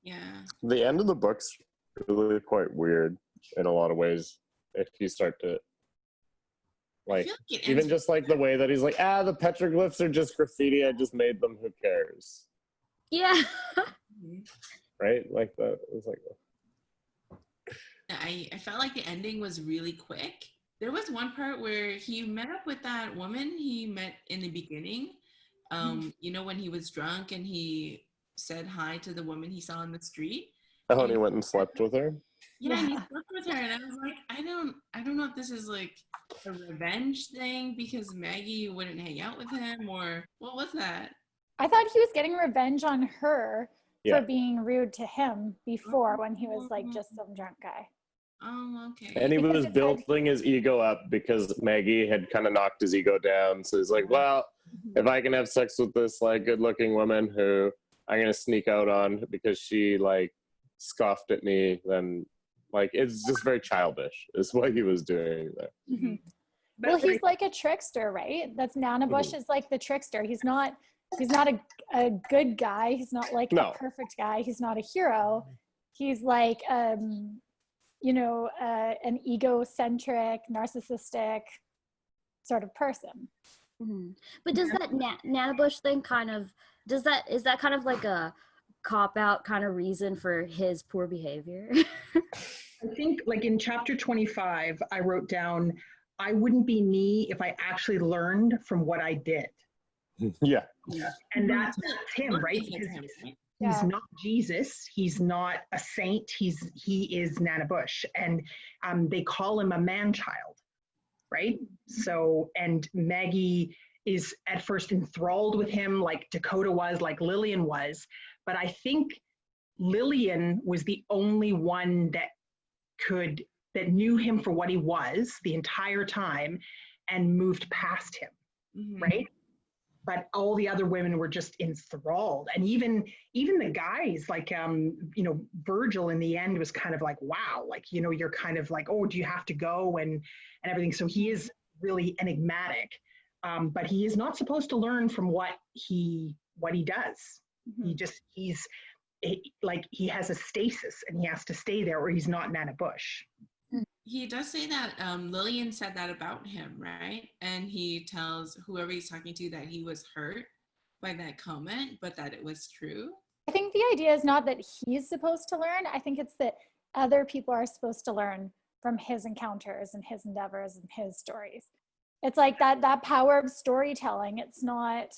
Yeah. The end of the book's really quite weird in a lot of ways. If you start to like even just like the way that he's like, the petroglyphs are just graffiti. I just made them. Who cares? Yeah. Right? Like that. It was like. I felt like the ending was really quick. There was one part where he met up with that woman he met in the beginning. You know, when he was drunk and he said hi to the woman he saw on the street. Oh, and he went and slept with her? Yeah, and he slept with her, and I was like, I don't know if this is like a revenge thing because Maggie wouldn't hang out with him, or what was that? I thought he was getting revenge on her for being rude to him before when he was like just some drunk guy. Oh, okay. And he was building his ego up because Maggie had kind of knocked his ego down. So he's like, well, if I can have sex with this like good looking woman who I'm going to sneak out on because she like scoffed at me, then like it's just very childish is what he was doing there. Mm-hmm. Well, he's like a trickster, right? That's Nanabush is like the trickster. He's not a good guy. He's not like a perfect guy. He's not a hero. He's like you know, an egocentric, narcissistic sort of person. Mm-hmm. But does that Nanabush thing is that kind of like a cop-out kind of reason for his poor behavior? I think like in chapter 25, I wrote down, I wouldn't be me if I actually learned from what I did. Yeah. And that's him, right? Because he's not Jesus. He's not a saint. He is Nanabush. And they call him a man-child, right? So, and Maggie is at first enthralled with him like Dakota was, like Lillian was. But I think Lillian was the only one that knew him for what he was the entire time and moved past him, right? But all the other women were just enthralled. And even the guys, like, you know, Virgil in the end was kind of like, wow, like, you know, you're kind of like, oh, do you have to go and everything. So he is really enigmatic, but he is not supposed to learn from what he does. He has a stasis and he has to stay there or he's not Nanabush. He does say that Lillian said that about him, right? And he tells whoever he's talking to that he was hurt by that comment, but that it was true. I think the idea is not that he's supposed to learn. I think it's that other people are supposed to learn from his encounters and his endeavors and his stories. It's like that power of storytelling. It's not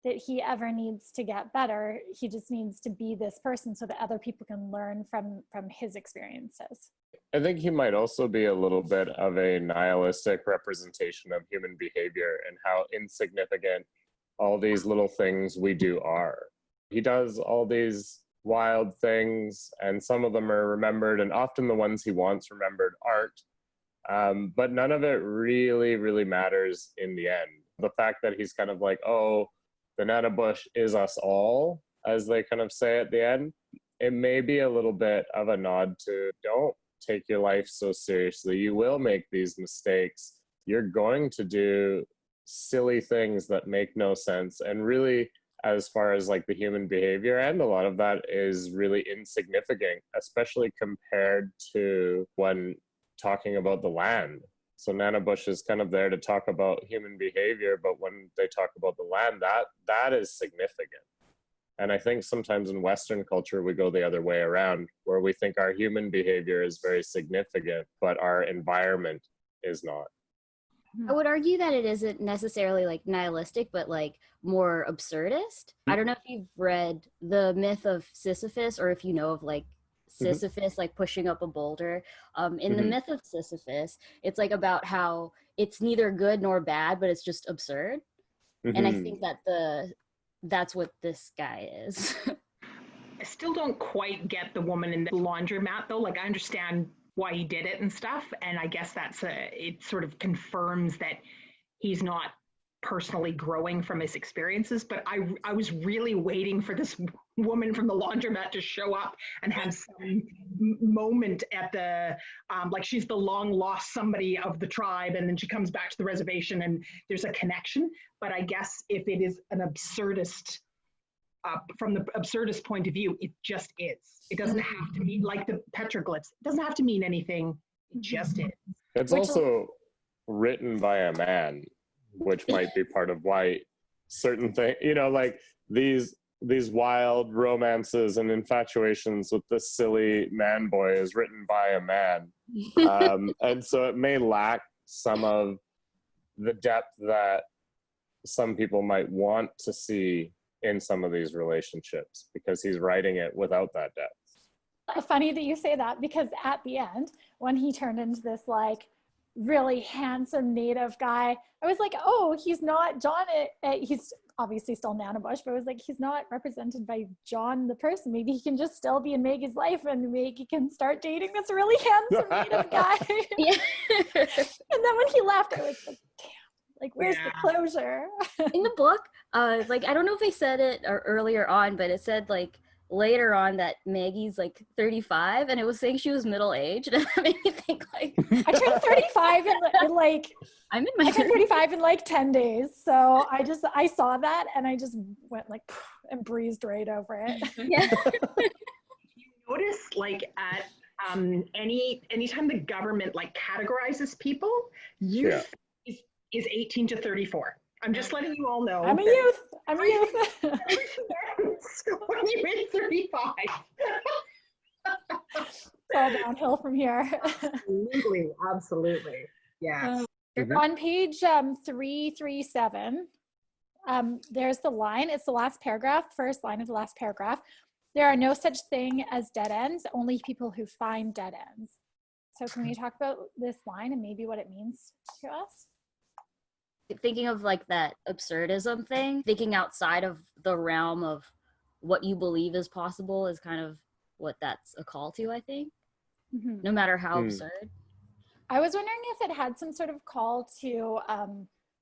that he ever needs to get better. He just needs to be this person so that other people can learn from his experiences. I think he might also be a little bit of a nihilistic representation of human behavior and how insignificant all these little things we do are. He does all these wild things, and some of them are remembered, and often the ones he wants remembered aren't. But none of it really, really matters in the end. The fact that he's kind of like, oh, the Nanabush is us all, as they kind of say at the end, it may be a little bit of a nod to don't take your life so seriously. You will make these mistakes. You're going to do silly things that make no sense. And really, as far as like the human behavior, and a lot of that is really insignificant, especially compared to when talking about the land. So Nanabush is kind of there to talk about human behavior, but when they talk about the land, that is significant. And I think sometimes in Western culture, we go the other way around, where we think our human behavior is very significant, but our environment is not. I would argue that it isn't necessarily like nihilistic, but like more absurdist. I don't know if you've read The Myth of Sisyphus, or if you know of like Sisyphus, like pushing up a boulder. In The Myth of Sisyphus, it's like about how it's neither good nor bad, but it's just absurd. And I think that that's what this guy is. I still don't quite get the woman in the laundromat though. Like I understand why he did it and stuff. And I guess it sort of confirms that he's not personally growing from his experiences. But I was really waiting for this woman from the laundromat to show up and have some moment at the, like she's the long lost somebody of the tribe. And then she comes back to the reservation and there's a connection. But I guess if it is an absurdist from the absurdist point of view, it just is. It doesn't have to mean, like the petroglyphs, it doesn't have to mean anything. It just is. It's also written by a man, which might be part of why certain things, like these wild romances and infatuations with this silly man boy is written by a man. And so it may lack some of the depth that some people might want to see in some of these relationships, because he's writing it without that depth. Funny that you say that, because at the end, when he turned into this like really handsome native guy, I was like, oh, he's not John. He's obviously still Nanabush, but I was like, he's not represented by John the person. Maybe he can just still be in Maggie's life, and Maggie can start dating this really handsome native guy. Yeah. And then when he left, I was like, damn, like where's the closure? In the book, like I don't know if they said it earlier on, but it said like later on that Maggie's like 35, and it was saying she was middle aged, and that made me think like I turned 35 in like I turned 35 in like 10 days. So I saw that and I just went like and breezed right over it. Yeah. You notice like at anytime the government like categorizes people, youth is 18 to 34. I'm just letting you all know. I'm a youth. I'm a youth. When you hit 35. It's all downhill from here. Absolutely. Yes. On page 337, there's the line. It's the last paragraph, first line of the last paragraph. There are no such thing as dead ends, only people who find dead ends. So can we talk about this line and maybe what it means to us? Thinking of like that absurdism thing, thinking outside of the realm of what you believe is possible is kind of what that's a call to, I think. No matter how absurd. I was wondering if it had some sort of call to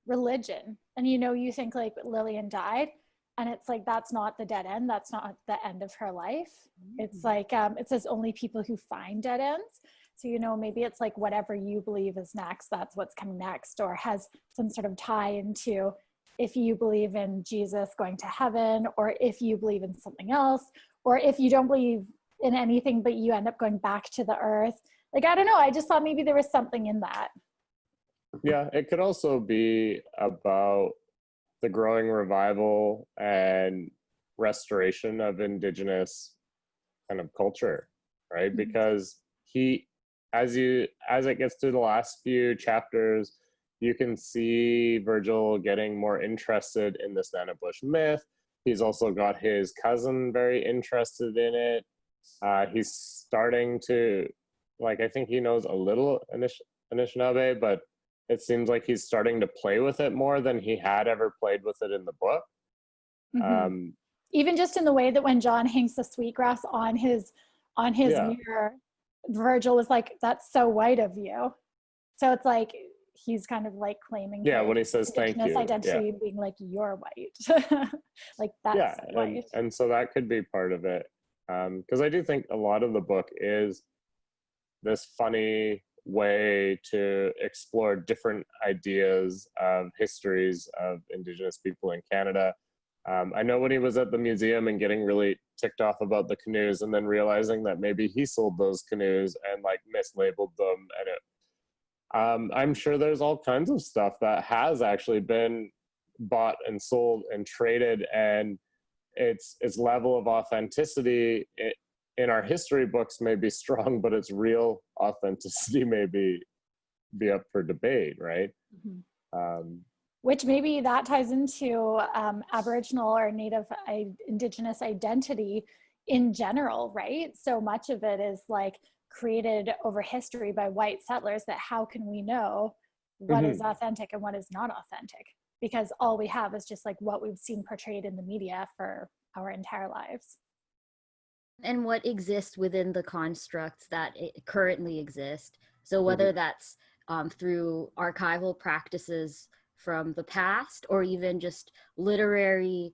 religion. And you think like Lillian died, and it's like, that's not the dead end. That's not the end of her life. It's like, it says only people who find dead ends. So, maybe it's like whatever you believe is next, that's what's coming next, or has some sort of tie into if you believe in Jesus going to heaven, or if you believe in something else, or if you don't believe in anything, but you end up going back to the earth. Like, I don't know. I just thought maybe there was something in that. Yeah, it could also be about the growing revival and restoration of Indigenous kind of culture, right? Because as it gets through the last few chapters, you can see Virgil getting more interested in this Nanabush myth. He's also got his cousin very interested in it. He's starting to, like, I think he knows a little Anishinaabe, but it seems like he's starting to play with it more than he had ever played with it in the book. Even just in the way that when John hangs the sweetgrass on his mirror, Virgil was like, "That's so white of you." So it's like he's kind of like claiming, when he says thank you, identity, being like, "You're white," like that's white. And so that could be part of it, because I do think a lot of the book is this funny way to explore different ideas of histories of Indigenous people in Canada. I know when he was at the museum and getting really ticked off about the canoes, and then realizing that maybe he sold those canoes and like mislabeled them, and I'm sure there's all kinds of stuff that has actually been bought and sold and traded, and its level of authenticity in our history books may be strong, but its real authenticity may be up for debate, right? Which maybe that ties into Aboriginal or Native Indigenous identity in general, right? So much of it is like created over history by white settlers, that how can we know what is authentic and what is not authentic? Because all we have is just like what we've seen portrayed in the media for our entire lives. And what exists within the constructs that currently exist. So whether that's through archival practices from the past, or even just literary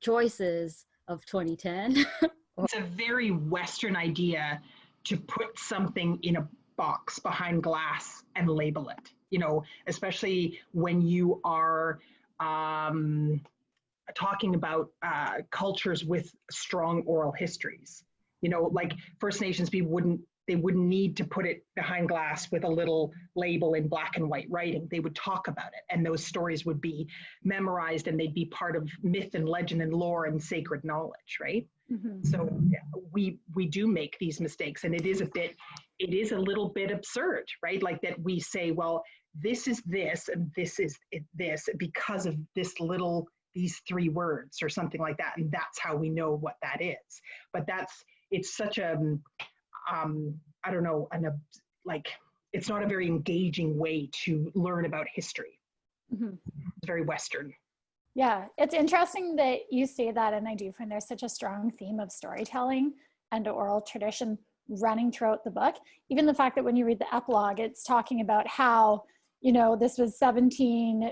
choices of 2010. It's a very Western idea to put something in a box behind glass and label it, especially when you are talking about cultures with strong oral histories. You know, like First Nations people wouldn't need to put it behind glass with a little label in black and white writing. They would talk about it, and those stories would be memorized, and they'd be part of myth and legend and lore and sacred knowledge, right? Mm-hmm. So we do make these mistakes, and it is a little bit absurd, right? Like that we say, well, this is this and this is this because of these 3 words or something like that, and that's how we know what that is. But it's such a I don't know, like it's not a very engaging way to learn about history. Mm-hmm. It's very Western. Yeah, it's interesting that you say that, and I do find there's such a strong theme of storytelling and oral tradition running throughout the book. Even the fact that when you read the epilogue, it's talking about how, you know, this was 17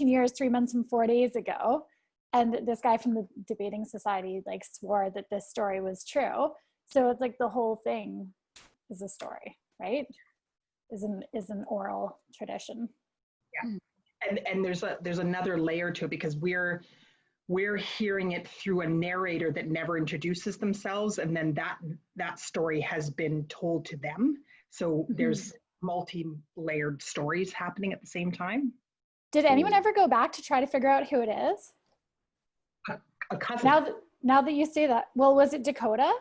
years, 3 months and 4 days ago. And this guy from the debating society like swore that this story was true. So it's like the whole thing is a story, right? Is an oral tradition. Yeah. And there's another layer to it, because we're hearing it through a narrator that never introduces themselves, and then that story has been told to them. So there's multi-layered stories happening at the same time. Did anyone ever go back to try to figure out who it is? A cousin. Now that you say that, well, was it Dakota?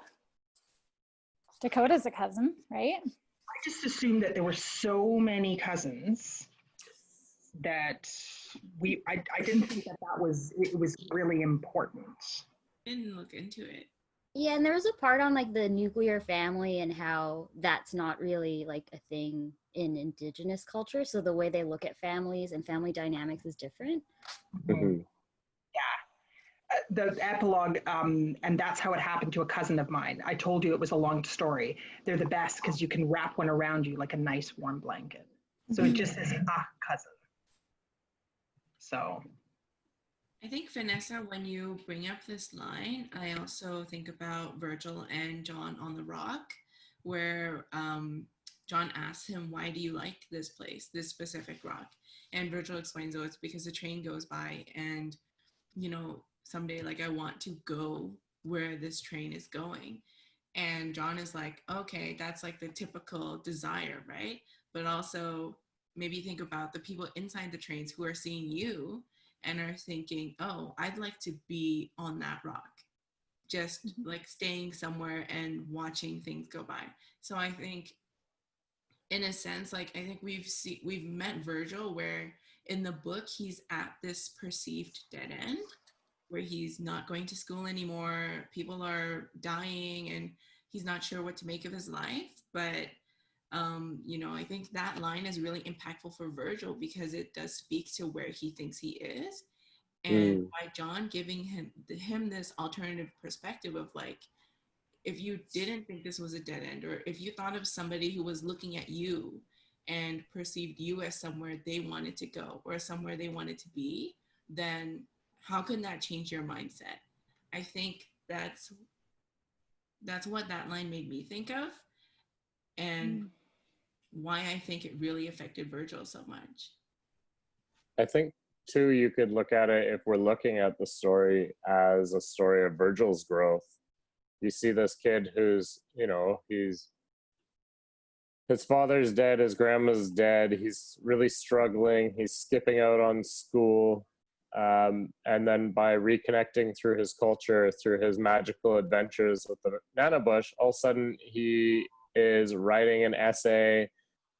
Dakota's a cousin, right? I just assumed that there were so many cousins that I didn't think that it was really important. Didn't look into it. Yeah, and there was a part on like the nuclear family and how that's not really like a thing in Indigenous culture. So the way they look at families and family dynamics is different. Mm-hmm. Yeah. The epilogue, and that's how it happened to a cousin of mine. I told you it was a long story. They're the best because you can wrap one around you like a nice warm blanket. So it just says, cousin. So I think, Vanessa, when you bring up this line, I also think about Virgil and John on the Rock, where John asks him, why do you like this place, this specific rock? And Virgil explains, oh, it's because the train goes by, and, you know, someday, like, I want to go where this train is going. And John is like, okay, that's like the typical desire, right? But also maybe think about the people inside the trains who are seeing you and are thinking, oh, I'd like to be on that rock, just like staying somewhere and watching things go by. So I think, in a sense, like, I think we've met Virgil where in the book he's at this perceived dead end where he's not going to school anymore, people are dying, and he's not sure what to make of his life. But you know, I think that line is really impactful for Virgil because it does speak to where he thinks he is. And by John giving him this alternative perspective of like, if you didn't think this was a dead end, or if you thought of somebody who was looking at you and perceived you as somewhere they wanted to go or somewhere they wanted to be, then how can that change your mindset? I think that's what that line made me think of, and why I think it really affected Virgil so much. I think too, you could look at it, if we're looking at the story as a story of Virgil's growth. You see this kid who's, you know, his father's dead, his grandma's dead, he's really struggling, he's skipping out on school. And then by reconnecting through his culture, through his magical adventures with the Nanabush, all of a sudden he is writing an essay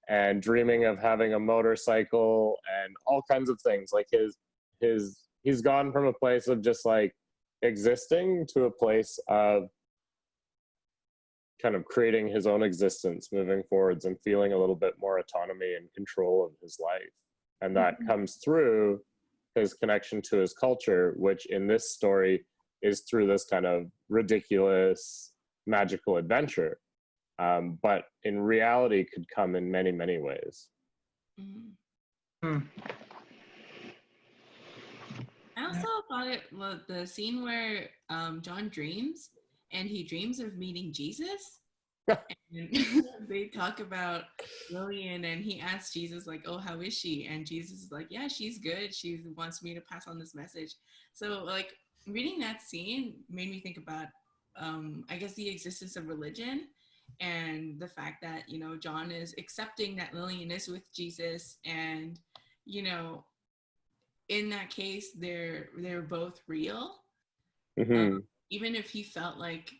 and dreaming of having a motorcycle and all kinds of things. Like he's gone from a place of just like existing to a place of kind of creating his own existence, moving forwards and feeling a little bit more autonomy and control of his life. And that comes through his connection to his culture, which in this story is through this kind of ridiculous magical adventure. But in reality could come in many, many ways. I also thought the scene where John dreams, and he dreams of meeting Jesus. And they talk about Lillian, and he asks Jesus, like, oh, how is she? And Jesus is like, yeah, she's good. She wants me to pass on this message. So, like, reading that scene made me think about, I guess, the existence of religion and the fact that, you know, John is accepting that Lillian is with Jesus. And, you know, in that case, they're both real. Mm-hmm. Even if he felt like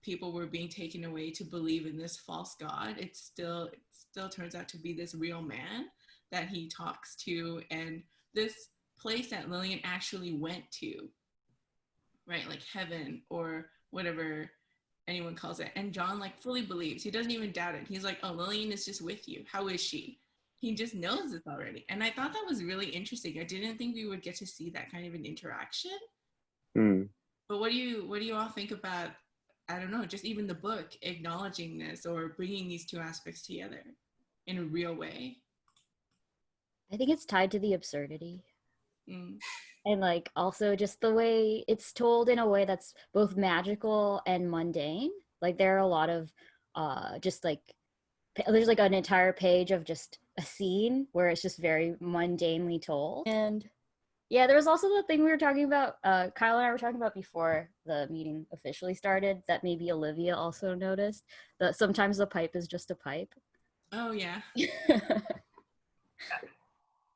people were being taken away to believe in this false god, it still turns out to be this real man that he talks to, and this place that Lillian actually went to, right? Like heaven or whatever anyone calls it. And John like fully believes. He doesn't even doubt it. He's like, oh, Lillian is just with you. How is she? He just knows this already. And I thought that was really interesting. I didn't think we would get to see that kind of an interaction. Mm. But what do you all think about, I don't know, just even the book acknowledging this or bringing these two aspects together in a real way? I think it's tied to the absurdity. Mm. And like also just the way it's told in a way that's both magical and mundane. Like there are a lot of just like there's like an entire page of just a scene where it's just very mundanely told. And yeah, there was also the thing we were talking about, Kyle and I were talking about before the meeting officially started, that maybe Olivia also noticed, that sometimes the pipe is just a pipe. Oh yeah. Thought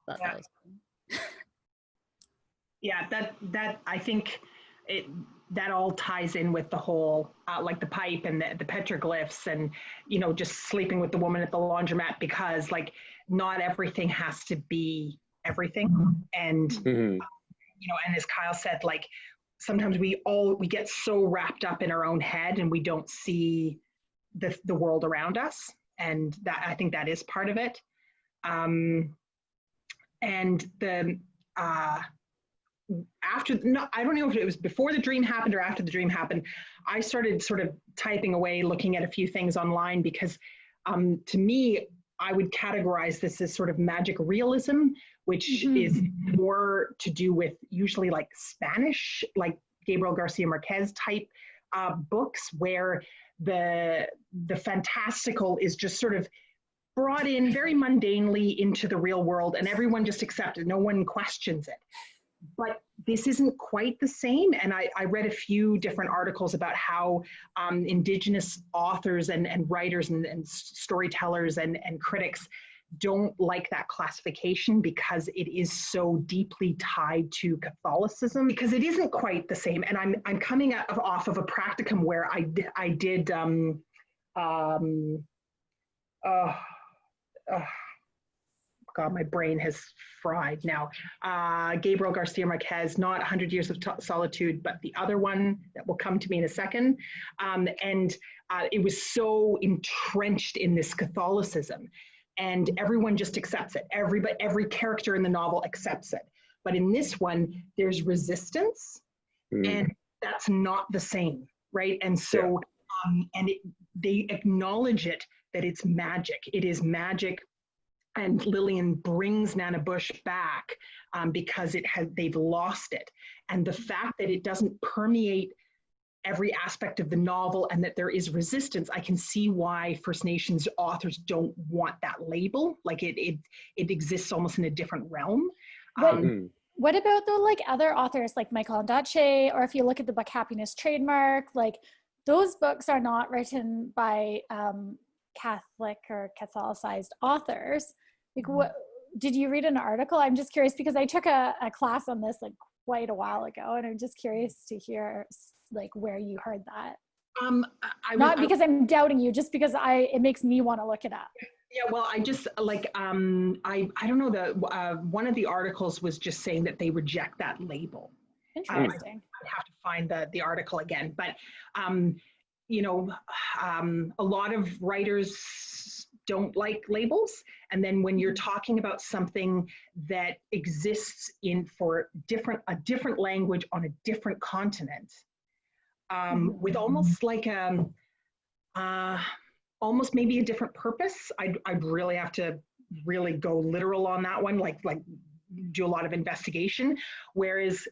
that was fun. Yeah, that I think that all ties in with the whole like the pipe and the petroglyphs, and you know, just sleeping with the woman at the laundromat, because like not everything has to be everything. And Mm-hmm. you know, and as Kyle said, like sometimes we get so wrapped up in our own head and we don't see the world around us, and that I think that is part of it. And the after, no, I don't know if it was before the dream happened or after the dream happened, I started sort of typing away, looking at a few things online, because to me, I would categorize this as sort of magic realism, which is more to do with usually like Spanish, like Gabriel Garcia Marquez type books, where the fantastical is just sort of brought in very mundanely into the real world, and everyone just accepts it. No one questions it. But this isn't quite the same. And I read a few different articles about how Indigenous authors and writers and storytellers and critics don't like that classification, because it is so deeply tied to Catholicism, because it isn't quite the same. And I'm coming off of a practicum where I did God, my brain has fried now. Gabriel Garcia Marquez, not 100 Years of Solitude, but the other one that will come to me in a second. And it was so entrenched in this Catholicism, and everyone just accepts it. Every character in the novel accepts it. But in this one, there's resistance, and that's not the same, right? And so, they acknowledge it, that it's magic. It is magic. And Lillian brings Nanabush back because they've lost it. And the fact that it doesn't permeate every aspect of the novel, and that there is resistance, I can see why First Nations authors don't want that label. Like it exists almost in a different realm. What about the like other authors like Michael Ondaatje, or if you look at the book Happiness Trademark, like those books are not written by Catholic or Catholicized authors. Like, what did you read an article? I'm just curious, because I took a class on this like quite a while ago, and I'm just curious to hear like where you heard that. Not because I'm doubting you, just because it makes me want to look it up. Yeah, well, I just like I don't know, one of the articles was just saying that they reject that label. Interesting. I have to find the article again, but you know, a lot of writers don't like labels, and then when you're talking about something that exists for a different language on a different continent, with almost like almost maybe a different purpose, I'd really have to really go literal on that one, like do a lot of investigation. Whereas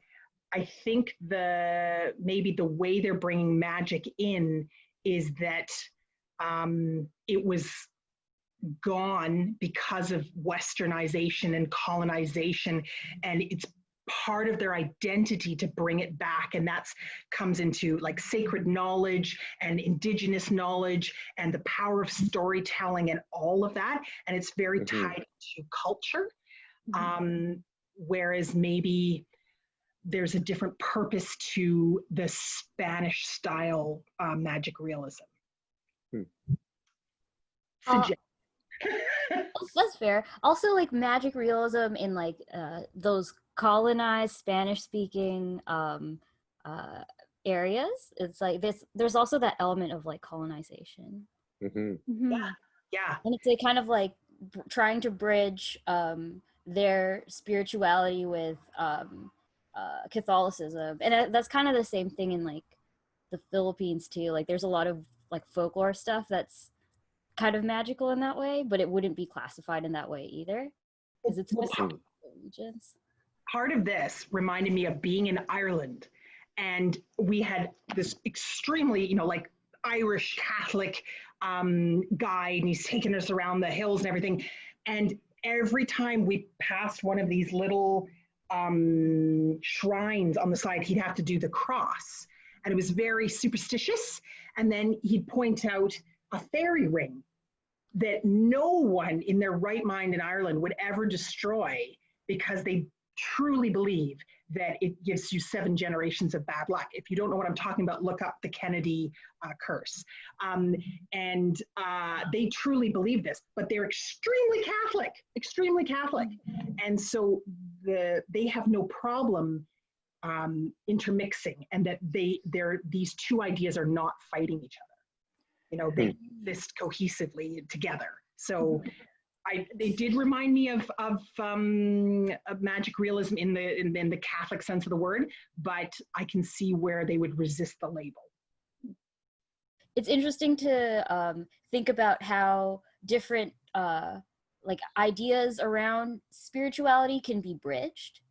I think maybe the way they're bringing magic in is that it was gone because of westernization and colonization, and it's part of their identity to bring it back. And that's comes into like sacred knowledge and indigenous knowledge and the power of storytelling and all of that. And it's very tied to culture. Whereas maybe there's a different purpose to the Spanish style magic realism. That's fair. Also, like magic realism in like those colonized Spanish-speaking areas. It's like there's also that element of like colonization. Yeah. And it's like kind of like trying to bridge their spirituality with Catholicism, and that's kind of the same thing in like the Philippines too. Like there's a lot of like folklore stuff that's kind of magical in that way, but it wouldn't be classified in that way either because it's specific regions. Part of this reminded me of being in Ireland, and we had this extremely, like Irish Catholic guide, and he's taking us around the hills and everything. And every time we passed one of these little shrines on the side, he'd have to do the cross, and it was very superstitious. And then he'd point out a fairy ring that no one in their right mind in Ireland would ever destroy, because they truly believe that it gives you 7 generations of bad luck. If you don't know what I'm talking about, look up the Kennedy curse. And they truly believe this, but they're extremely Catholic. And so they have no problem intermixing, and that these two ideas are not fighting each other. They exist cohesively together. So they did remind me of magic realism in the Catholic sense of the word, but I can see where they would resist the label. It's interesting to think about how different like ideas around spirituality can be bridged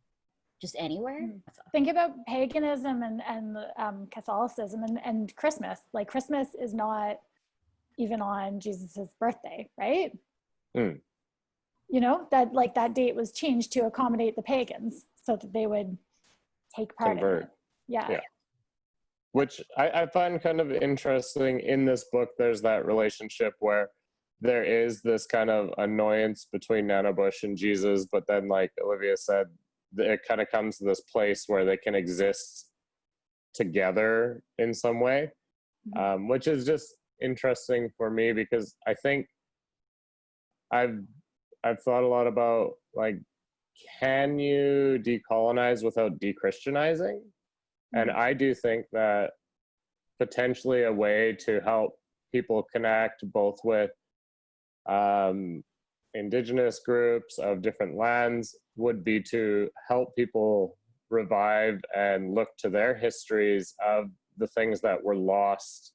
just anywhere. Think about paganism and Catholicism and Christmas. Like Christmas is not even on Jesus's birthday, right? That date was changed to accommodate the pagans so that they would take part in it. Yeah. Which I find kind of interesting in this book. There's that relationship where there is this kind of annoyance between Nanabush and Jesus, but then, like Olivia said, it kind of comes to this place where they can exist together in some way, which is just interesting for me, because I think I've thought a lot about, like, can you decolonize without dechristianizing? And I do think that potentially a way to help people connect both with indigenous groups of different lands would be to help people revive and look to their histories of the things that were lost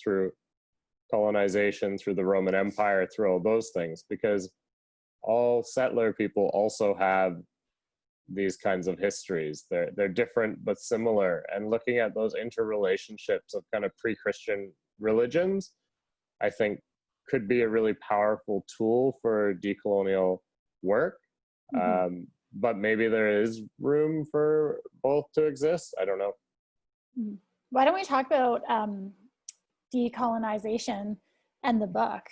through colonization, through the Roman Empire, through all those things, because all settler people also have these kinds of histories. They're different but similar, and looking at those interrelationships of kind of pre-Christian religions, I think could be a really powerful tool for decolonial work. But maybe there is room for both to exist. I don't know. Why don't we talk about decolonization and the book?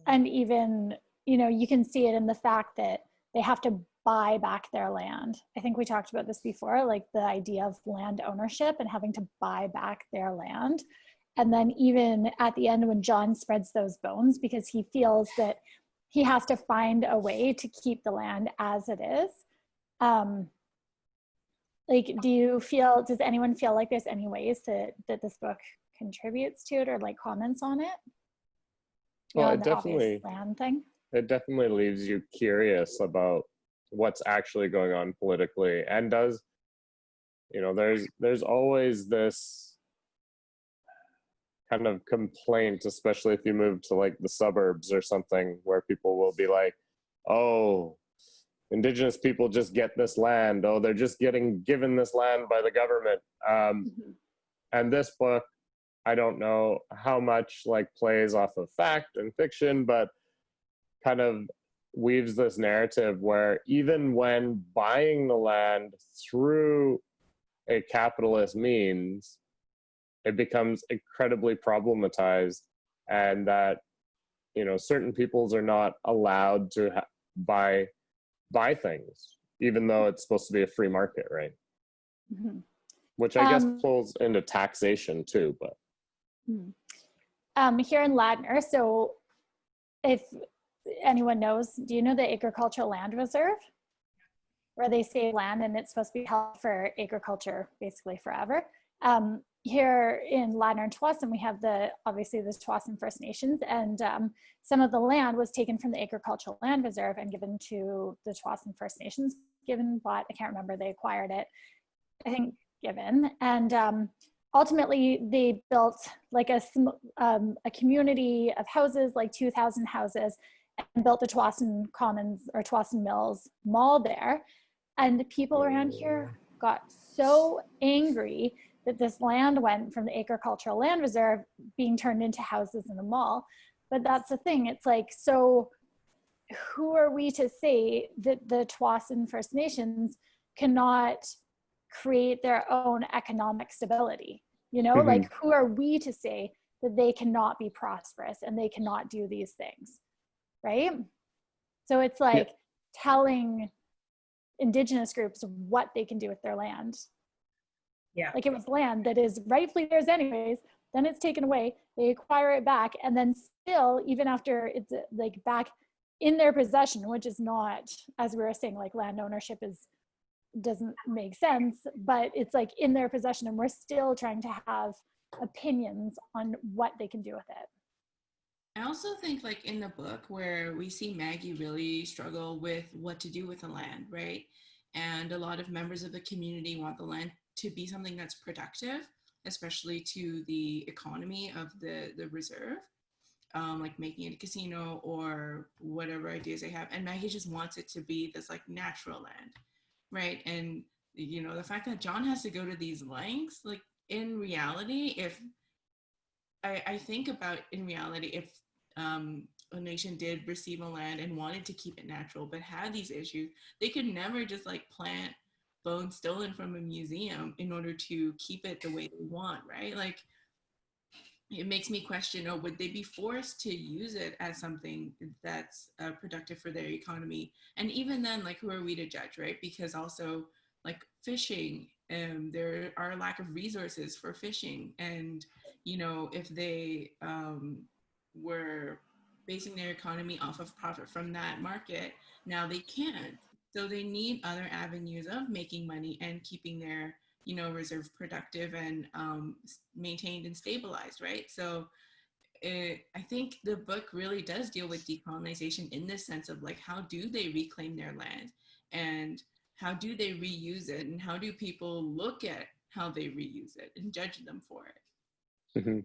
And even, you can see it in the fact that they have to buy back their land. I think we talked about this before, like the idea of land ownership and having to buy back their land. And then even at the end when John spreads those bones, because he feels that he has to find a way to keep the land as it is. Does anyone feel like there's any ways that this book contributes to it or like comments on it? Well, it definitely, land thing? It definitely leaves you curious about what's actually going on politically, and does, there's always this kind of complaint, especially if you move to like the suburbs or something, where people will be like, oh, indigenous people just get this land. Oh, they're just getting given this land by the government. And this book, I don't know how much like plays off of fact and fiction, but kind of weaves this narrative where even when buying the land through a capitalist means, it becomes incredibly problematized, and that, you know, certain peoples are not allowed to buy things, even though it's supposed to be a free market, right? Mm-hmm. Which I guess pulls into taxation too, but. Here in Ladner, so if anyone knows, do you know the Agricultural Land Reserve? Where they save land and it's supposed to be held for agriculture basically forever. Here in Ladner and Tsawwassen, we have obviously the Tsawwassen First Nations, and some of the land was taken from the Agricultural Land Reserve and given to the Tsawwassen First Nations, bought, I can't remember, they acquired it, I think given. And ultimately they built like a community of houses, like 2,000 houses, and built the Tsawwassen Commons or Tsawwassen Mills Mall there. And people around here got so angry that this land went from the Agricultural Land Reserve being turned into houses in the mall. But that's the thing, it's like, so who are we to say that the Tsawwassen First Nations cannot create their own economic stability? You know, like who are we to say that they cannot be prosperous and they cannot do these things, right? So it's like telling Indigenous groups what they can do with their land. Yeah. Like it was land that is rightfully theirs anyways, then it's taken away, they acquire it back, and then still, even after it's like back in their possession, which is not, as we were saying, like land ownership doesn't make sense, but it's like in their possession and we're still trying to have opinions on what they can do with it. I also think like in the book where we see Maggie really struggle with what to do with the land, right? And a lot of members of the community want the land to be something that's productive, especially to the economy of the reserve, like making it a casino or whatever ideas they have. And Maggie just wants it to be this like natural land, right? And you know, the fact that John has to go to these lengths, like in reality, if I think about in reality, if a nation did receive a land and wanted to keep it natural, but had these issues, they could never just like plant bones stolen from a museum in order to keep it the way they want, right? Like it makes me question, oh, would they be forced to use it as something that's productive for their economy? And even then, like, who are we to judge, right? Because also like fishing, there are a lack of resources for fishing. And, you know, if they were basing their economy off of profit from that market, now they can't. So they need other avenues of making money and keeping their, you know, reserve productive and maintained and stabilized, right? So I think the book really does deal with decolonization in the sense of like, how do they reclaim their land and how do they reuse it, and how do people look at how they reuse it and judge them for it? Mm-hmm.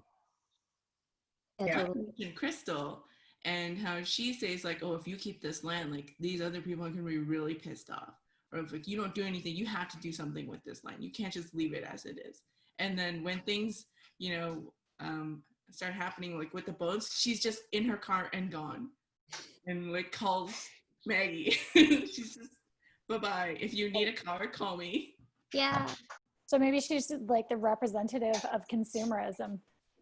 Yeah. And Crystal, and how she says like, oh, if you keep this land, like these other people are gonna be really pissed off. Or if like, you don't do anything, you have to do something with this land. You can't just leave it as it is. And then when things, you know, start happening like with the boats, she's just in her car and gone. And like calls Maggie. She's just, bye-bye. If you need a car, call me. Yeah. So maybe she's like the representative of consumerism.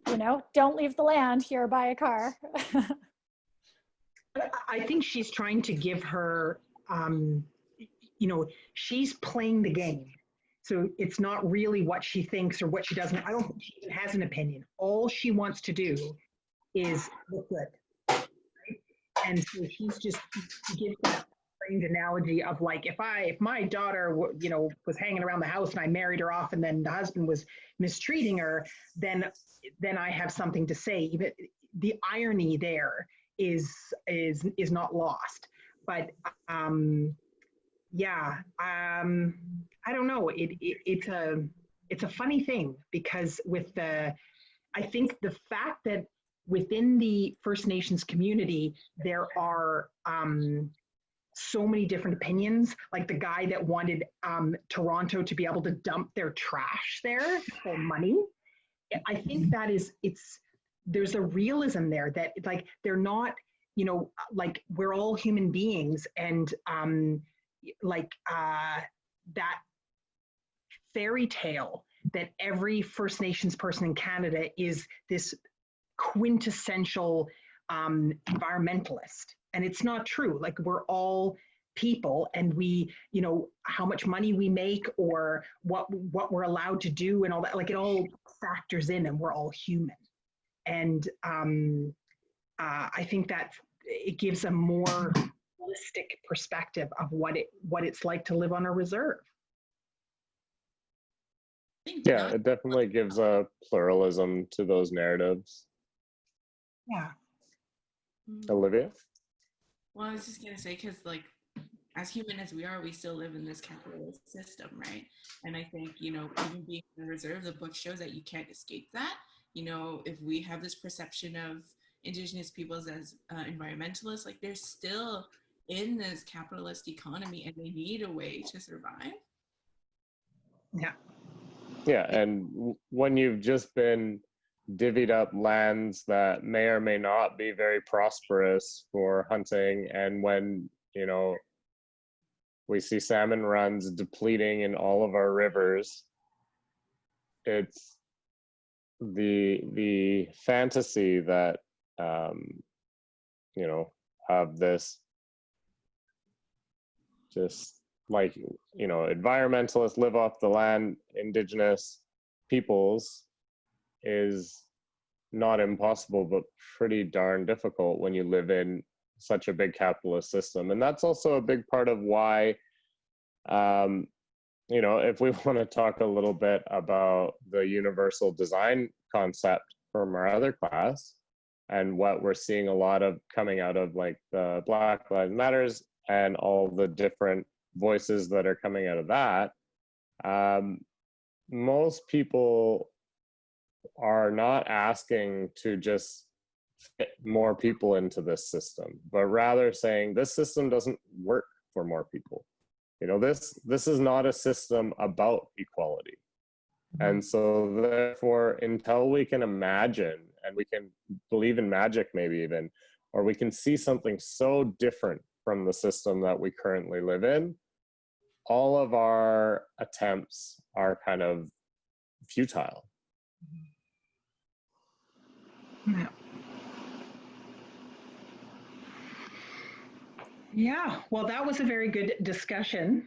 You know, don't leave the land, here, buy a car. I think she's trying to give her, you know, she's playing the game. So it's not really what she thinks or what she doesn't. I don't think she even has an opinion. All she wants to do is look good. Right? And so she's just, she gives that strange analogy of like, if my daughter, you know, was hanging around the house and I married her off and then the husband was mistreating her, then I have something to say. Even the irony there is not lost. But yeah, I don't know. It's a funny thing because with I think the fact that within the First Nations community there are so many different opinions. Like the guy that wanted Toronto to be able to dump their trash there for money. I think that is, there's a realism there that like they're not, you know, like we're all human beings, and that fairy tale that every First Nations person in Canada is this quintessential environmentalist, and it's not true. Like we're all people, and we, you know, how much money we make or what we're allowed to do and all that, like it all factors in, and we're all human. And I think that it gives a more holistic perspective of what it's like to live on a reserve. Yeah, it definitely gives a pluralism to those narratives. Yeah. Olivia? Well, I was just gonna say, because like, as human as we are, we still live in this capitalist system, right? And I think, you know, even being in the reserve, the book shows that you can't escape that. You know, if we have this perception of Indigenous peoples as environmentalists, like they're still in this capitalist economy, and they need a way to survive. Yeah. Yeah, and when you've just been divvied up lands that may or may not be very prosperous for hunting, and when, you know, we see salmon runs depleting in all of our rivers, it's the fantasy that you know, of this just like, you know, environmentalists live off the land, Indigenous peoples, is not impossible, but pretty darn difficult when you live in such a big capitalist system. And that's also a big part of why, you know, if we want to talk a little bit about the universal design concept from our other class, and what we're seeing a lot of coming out of like the Black Lives Matters and all the different voices that are coming out of that, most people are not asking to just fit more people into this system, but rather saying this system doesn't work for more people. You know, this is not a system about equality. And so therefore, until we can imagine, and we can believe in magic maybe even, or we can see something so different from the system that we currently live in, all of our attempts are kind of futile. Yeah. Yeah, well, that was a very good discussion.